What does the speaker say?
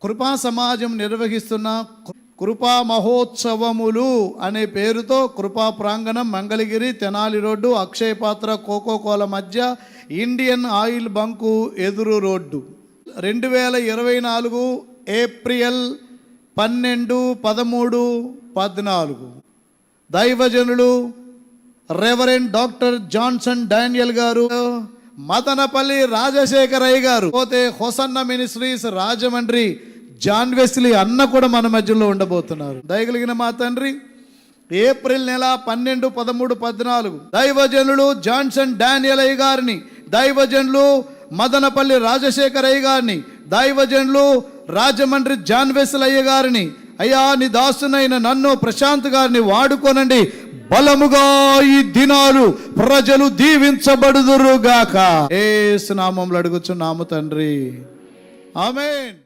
కృపా సమాజం నిర్వహిస్తున్న కృపా మహోత్సవములు అనే పేరుతో కృపా ప్రాంగణం, మంగళగిరి, తెనాలి రోడ్డు, అక్షయ పాత్ర, కోకోకోల మధ్య, ఇండియన్ ఆయిల్ బంకు ఎదురు రోడ్డు. 2024 ఏప్రిల్ 12, 13, 14 దైవజనులు రెవరెండ్ డాక్టర్ జాన్సన్ డానియల్ గారు, మదనపల్లి రాజశేఖరయ్య గారు, పోతే హొసన్న మినిస్ట్రీస్ రాజమండ్రి జాన్ వెస్లీ అన్న కూడా మన మధ్యలో ఉండబోతున్నారు. దయగలిగిన మా తండ్రి, ఏప్రిల్ నెల 12, 13, 14 దైవజనులు జాన్సన్ డానియల్ అయ్య గారిని, దైవజనులు మదనపల్లి రాజశేఖరయ్య గారిని, దైవజనులు రాజమండ్రి జాన్ వెస్లీ అయ్య గారిని, అయ్యా నీ దాసునైన నన్ను ప్రశాంత్ గారిని వాడుకోనండి. బలముగా ఈ దినాలు ప్రజలు దీవించబడుదురుగాక. యేసు నామములో అడుగుచున్నాము తండ్రి, ఆమేన్.